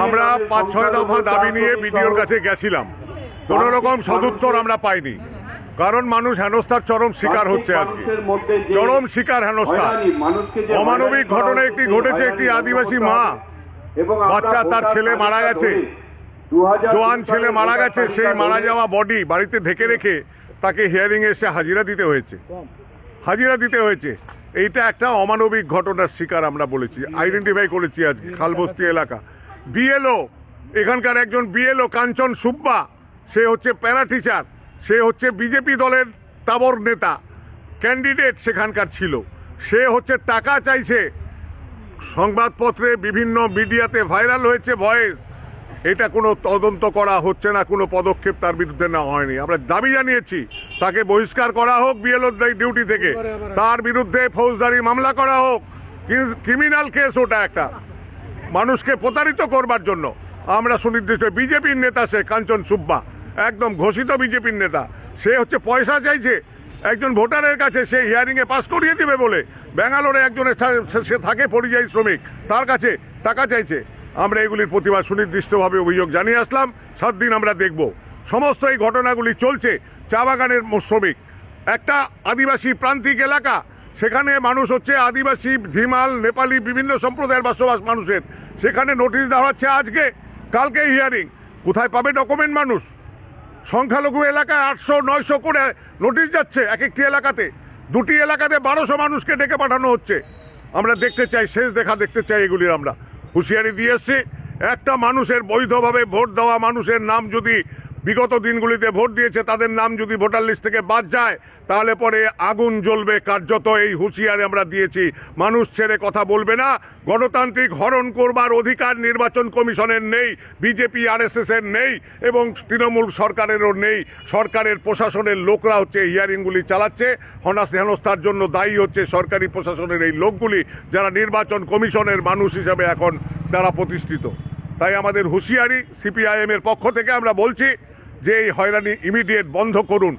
আমরা 5-6 দফা দাবি নিয়ে বিডিওর কাছে গেছিলাম, কোনো রকম সদুত্তর আমরা পাইনি। কারণ মানুষ হেনস্থার চরম শিকার হচ্ছে, আজকে চরম শিকার হেনস্থা। অমানবিক ঘটনা একটি ঘটেছে, একটি আদিবাসী মা বাচ্চা, তার ছেলে মারা গেছে, জোয়ান ছেলে মারা গেছে, সেই মারা যাওয়া বডি বাড়িতে ঢেকে রেখে তাকে হিয়ারিং এসে হাজিরা দিতে হয়েছে। এইটা একটা অমানবিক ঘটনার শিকার আমরা বলেছি, আইডেন্টিফাই করেছি আজকে খালবস্তি এলাকা। বিএলও, এখানকার একজন বিএলও কাঞ্চন সুব্বা, সে হচ্ছে প্যারা টিচার, সে হচ্ছে বিজেপি দলের তাবর নেতা, ক্যান্ডিডেট সেখানকার ছিল। সে হচ্ছে টাকা চাইছে, সংবাদপত্রে বিভিন্ন মিডিয়াতে ভাইরাল হয়েছে ভয়েস। এটা কোনো তদন্ত করা হচ্ছে না, কোনো পদক্ষেপ তার বিরুদ্ধে নেওয়া হয়নি। আমরা দাবি জানিয়েছি তাকে বহিষ্কার করা হোক বিএলও ডিউটি থেকে, তার বিরুদ্ধে ফৌজদারি মামলা করা হোক, ক্রিমিনাল কেস ওটা একটা, মানুষকে প্রতারিত করবার জন্য। আমরা সুনির্দিষ্ট বিজেপির নেতা, সে কাঞ্চন সুব্বা, একদম ঘোষিত বিজেপির নেতা। সে হচ্ছে পয়সা চাইছে একজন ভোটারের কাছে, সে হিয়ারিংয়ে পাস করিয়ে দিবে বলে। ব্যাঙ্গালোরে একজনের সে থাকে পরিযায়ী শ্রমিক, তার কাছে টাকা চাইছে। আমরা এগুলির প্রতিবাদ সুনির্দিষ্টভাবে অভিযোগ জানিয়ে আসলাম। 7 দিন আমরা দেখব। সমস্ত এই ঘটনাগুলি চলছে চা বাগানের শ্রমিক, একটা আদিবাসী প্রান্তিক এলাকা, সেখানে মানুষ হচ্ছে আদিবাসী, ধিমাল, নেপালি, বিভিন্ন সম্প্রদায়ের বসবাস মানুষের। সেখানে নোটিশ দেওয়া হচ্ছে আজকে, কালকে হিয়ারিং। কোথায় পাবে ডকুমেন্ট মানুষ? সংখ্যালঘু এলাকায় 800-900 করে নোটিশ যাচ্ছে এক একটি এলাকাতে। 2টি এলাকাতে 1200 মানুষকে ডেকে পাঠানো হচ্ছে। আমরা দেখতে চাই, শেষ দেখা দেখতে চাই। এগুলির আমরা হুঁশিয়ারি দিয়ে এসছি। একটা মানুষের বৈধভাবে ভোট দেওয়া মানুষের নাম যদি বিগত দিনগুলিতে ভোট দিয়েছে তাদের নাম যদি ভোটার লিস্ট থেকে বাদ যায়, তাহলে পরে আগুন জ্বলবে কার্যত। এই হুঁশিয়ারি আমরা দিয়েছি। মানুষ ছেড়ে কথা বলবে না। গণতান্ত্রিক হরণ করবার অধিকার নির্বাচন কমিশনের নেই, বিজেপি RSS এর নেই, এবং তৃণমূল সরকারেরও নেই। সরকারের প্রশাসনের লোকরা হচ্ছে হিয়ারিংগুলি চালাচ্ছে। হেনস্থার জন্য দায়ী হচ্ছে সরকারি প্রশাসনের এই লোকগুলি, যারা নির্বাচন কমিশনের মানুষ হিসাবে এখন তারা প্রতিষ্ঠিত। তাই আমাদের হুঁশিয়ারি, CPIM এর পক্ষ থেকে আমরা বলছি যে এই হয়রানি ইমিডিয়েট বন্ধ করুন।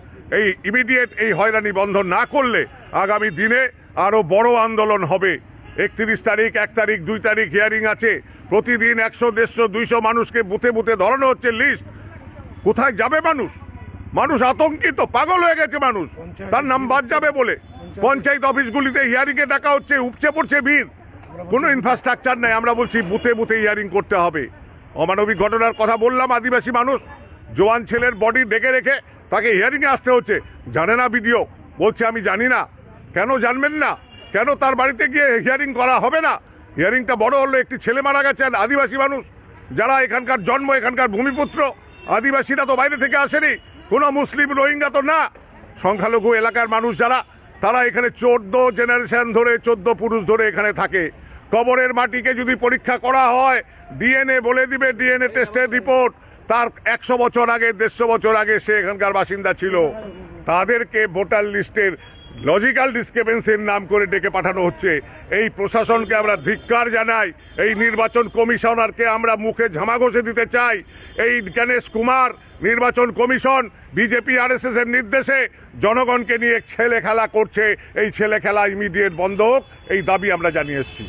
এই হয়রানি বন্ধ না করলে আগামী দিনে আরও বড় আন্দোলন হবে। 31 তারিখ, 1 তারিখ, 2 তারিখ হিয়ারিং আছে। প্রতিদিন 100, 150, 200 মানুষকে বুথে বুথে ধরানো হচ্ছে লিস্ট। কোথায় যাবে মানুষ? মানুষ আতঙ্কিত, পাগল হয়ে গেছে মানুষ, তার নাম বাদ যাবে বলে। পঞ্চায়েত অফিসগুলিতে হিয়ারিংয়ে ডাকা হচ্ছে, উপচে পড়ছে ভিড়, কোনো ইনফ্রাস্ট্রাকচার নেই। আমরা বলছি বুথে বুথে হিয়ারিং করতে হবে। অমানবিক ঘটনার কথা বললাম, আদিবাসী মানুষ, জোয়ান ছেলের বডি ডেকে রেখে তাকে হিয়ারিংয়ে আসতে হচ্ছে। জানে না বিডিও, বলছে আমি জানি না। কেন জানবেন না? কেন তার বাড়িতে গিয়ে হিয়ারিং করা হবে না? হিয়ারিংটা বড় হলো, একটি ছেলে মারা গেছে, আদিবাসী মানুষ, যারা এখানকার জন্ম, এখানকার ভূমিপুত্র। আদিবাসীরা তো বাইরে থেকে আসেনি, কোনো মুসলিম রোহিঙ্গা তো না। সংখ্যালঘু এলাকার মানুষ যারা, তারা এখানে 14 জেনারেশন ধরে, 14 পুরুষ ধরে এখানে থাকে। কবরের মাটিকে যদি পরীক্ষা করা হয়, DNA বলে দিবে, DNA টেস্টের রিপোর্ট, তার 100 বছর আগে, 150 বছর আগে সে এখানকার বাসিন্দা ছিল। তাদেরকে ভোটার লিস্টের লজিক্যাল ডিসক্রিপেন্সির নাম করে ডেকে পাঠানো হচ্ছে। এই প্রশাসনকে আমরা ধিক্কার জানাই। এই নির্বাচন কমিশনারকে আমরা মুখে ঝামা ঘষে দিতে চাই। এই গণেশ কুমার, নির্বাচন কমিশন বিজেপি RSS এর নির্দেশে জনগণকে নিয়ে ছেলে খেলা করছে। এই ছেলে খেলা ইমিডিয়েট বন্ধ হোক, এই দাবি আমরা জানিয়ে এসেছি।